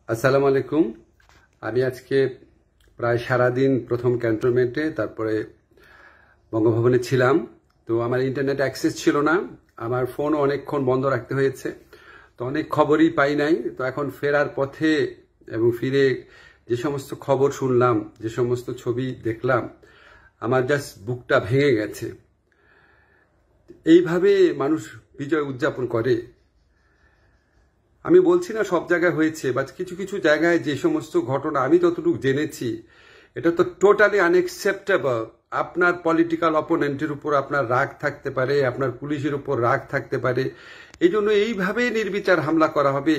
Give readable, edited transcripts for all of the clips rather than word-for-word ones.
আসসালামু আলাইকুম। আমি আজকে প্রায় সারাদিন প্রথম ক্যান্টনমেন্টে, তারপরে বঙ্গভবনে ছিলাম। তো আমার ইন্টারনেট অ্যাক্সেস ছিল না, আমার ফোনও অনেকক্ষণ বন্ধ রাখতে হয়েছে, তো অনেক খবরই পাই নাই। তো এখন ফেরার পথে এবং ফিরে যে সমস্ত খবর শুনলাম, যে সমস্ত ছবি দেখলাম, আমার জাস্ট বুকটা ভেঙে গেছে। এইভাবে মানুষ বিজয় উদযাপন করে? আমি বলছি না সব জায়গায় হয়েছে, বা কিছু কিছু জায়গায় যে সমস্ত ঘটনা আমি যতটুকু জেনেছি, এটা তো টোটালি আনএক্সেপ্টেবল। আপনার পলিটিক্যাল অপোনেন্টের উপর আপনার রাগ থাকতে পারে, আপনার পুলিশের উপর রাগ থাকতে পারে, এই জন্য এইভাবে নির্বিচার হামলা করা হবে।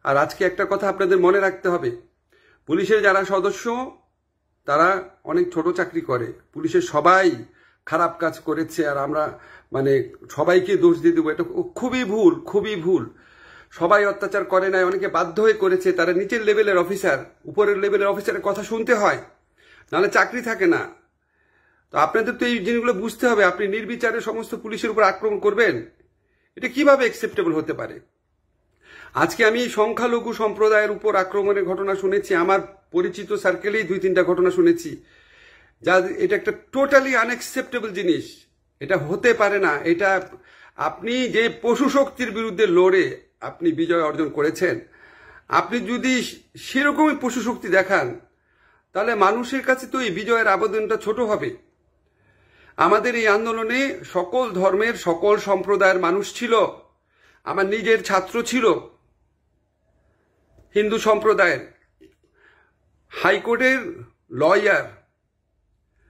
আর আজকে একটা কথা আপনাদের মনে রাখতে হবে, পুলিশের যারা সদস্য তারা অনেক ছোট চাকরি করে, পুলিশের সবাই খারাপ কাজ করেছে, আর আমরা সবাইকে দোষ দিয়ে দেবো, এটা খুবই ভুল, খুবই ভুল। সবাই অত্যাচার করে নাই, অনেকে বাধ্য হয়ে করেছে, তারা নিচের লেভেলের অফিসার, উপরের লেভেলের অফিসারের কথা শুনতে হয়, নাহলে চাকরি থাকে না। তো আপনাদের তো এই জিনিসগুলো বুঝতে হবে। আপনি নির্বিচারে সমস্ত পুলিশের উপর আক্রমণ করবেন, এটা কিভাবে অ্যাকসেপ্টেবল হতে পারে? আজকে আমি সংখ্যালঘু সম্প্রদায়ের উপর আক্রমণের ঘটনা শুনেছি, আমার পরিচিত সার্কেলেই 2-3টা ঘটনা শুনেছি, এটা একটা টোটালি আনএক্সেপ্টেবল জিনিস। এটা হতে পারে না। এটা আপনি যে পশু শক্তির বিরুদ্ধে লড়ে আপনি বিজয় অর্জন করেছেন, আপনি যদি সেরকমই পশু শক্তি দেখান, তাহলে মানুষের কাছে তো এই বিজয়ের আবেদনটা ছোট হবে। আমাদের এই আন্দোলনে সকল ধর্মের, সকল সম্প্রদায়ের মানুষ ছিল। আমার নিজের ছাত্র ছিল হিন্দু সম্প্রদায়ের, হাইকোর্টের লয়ার,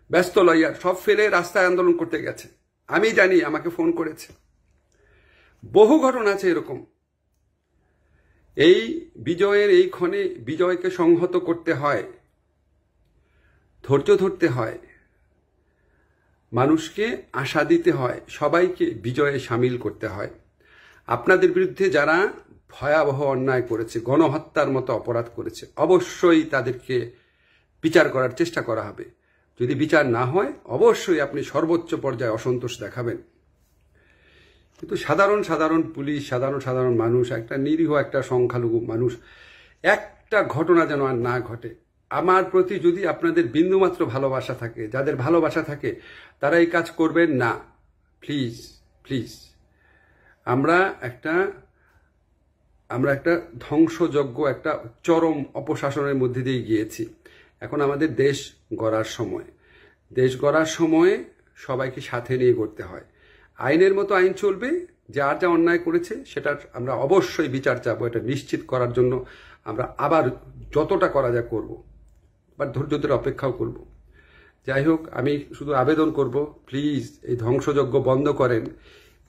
ব্যস্ত লয়ার, সব ফেলে রাস্তায় আন্দোলন করতে গেছে। আমি জানি, আমাকে ফোন করেছে। বহু ঘটনা আছে এরকম। এই বিজয়ের এই ক্ষণে বিজয়কে সংহত করতে হয়, ধৈর্য ধরতে হয়, মানুষকে আশা দিতে হয়, সবাইকে বিজয়ে সামিল করতে হয়। আপনাদের বিরুদ্ধে যারা ভয়াবহ অন্যায় করেছে, গণহত্যার মতো অপরাধ করেছে, অবশ্যই তাদেরকে বিচার করার চেষ্টা করা হবে। যদি বিচার না হয়, অবশ্যই আপনি সর্বোচ্চ পর্যায়ে অসন্তোষ দেখাবেন। কিন্তু সাধারণ সাধারণ পুলিশ, সাধারণ সাধারণ মানুষ, একটা নিরীহ একটা সংখ্যালঘু মানুষ, একটা ঘটনা যেন আর না ঘটে। আমার প্রতি যদি আপনাদের বিন্দুমাত্র ভালোবাসা থাকে, যাদের ভালোবাসা থাকে, তারা এই কাজ করবেন না। Please please. আমরা একটা ধ্বংসযজ্ঞ, একটা চরম অপশাসনের মধ্যে দিয়ে গিয়েছি। এখন আমাদের দেশ গড়ার সময়। দেশ গড়ার সময়ে সবাইকে সাথে নিয়ে করতে হয়। আইনের মতো আইন চলবে, যার যা অন্যায় করেছে সেটার আমরা অবশ্যই বিচার চাবো। এটা নিশ্চিত করার জন্য আমরা আবার যতটা করা যায় করব, বা ধৈর্য ধরে অপেক্ষাও করব। যাই হোক, আমি শুধু আবেদন করব, প্লিজ এই ধ্বংসযজ্ঞ বন্ধ করেন,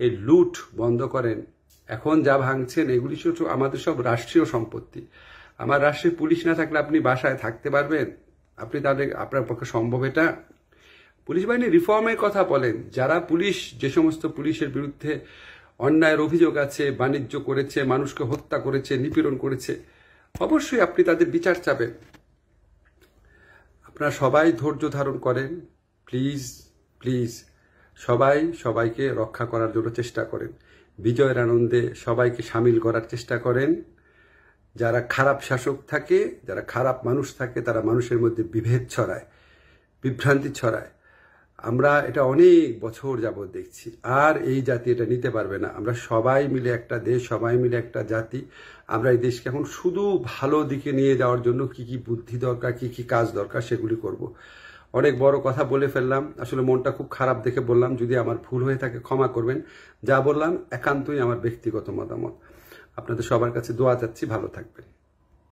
এই লুট বন্ধ করেন। এখন যা ভাঙছেন এগুলি আমাদের সব রাষ্ট্রীয় সম্পত্তি। আমার রাষ্ট্রে পুলিশ না থাকলে আপনি বাসায় থাকতে পারবেন? আপনার পক্ষে সম্ভব এটা? পুলিশ বাহিনী রিফর্মের কথা বলেন। যারা পুলিশ, যে সমস্ত পুলিশের বিরুদ্ধে অন্যায়ের অভিযোগ আছে, বাণিজ্য করেছে, মানুষকে হত্যা করেছে, নিপীড়ন করেছে, অবশ্যই আপনি তাদের বিচার চাবেন। আপনারা সবাই ধৈর্য ধারণ করেন, প্লিজ প্লিজ। সবাই সবাইকে রক্ষা করার জন্য চেষ্টা করেন, বিজয়ের আনন্দে সবাইকে সামিল করার চেষ্টা করেন। যারা খারাপ শাসক থাকে, যারা খারাপ মানুষ থাকে, তারা মানুষের মধ্যে বিভেদ ছড়ায়, বিভ্রান্তি ছড়ায়। আমরা এটা অনেক বছর যাবৎ দেখছি। আর এই জাতি এটা নিতে পারবে না। আমরা সবাই মিলে একটা দেশ, সবাই মিলে একটা জাতি। আমরা এই দেশকে এখন শুধু ভালো দিকে নিয়ে যাওয়ার জন্য কি কি বুদ্ধি দরকার, কি কি কাজ দরকার, সেগুলি করব। অনেক বড় কথা বলে ফেললাম, আসলে মনটা খুব খারাপ দেখে বললাম। যদি আমার ভুল হয়ে থাকে ক্ষমা করবেন। যা বললাম একান্তই আমার ব্যক্তিগত মতামত। আপনাদের সবার কাছে দোয়া চাচ্ছি, ভালো থাকবেন।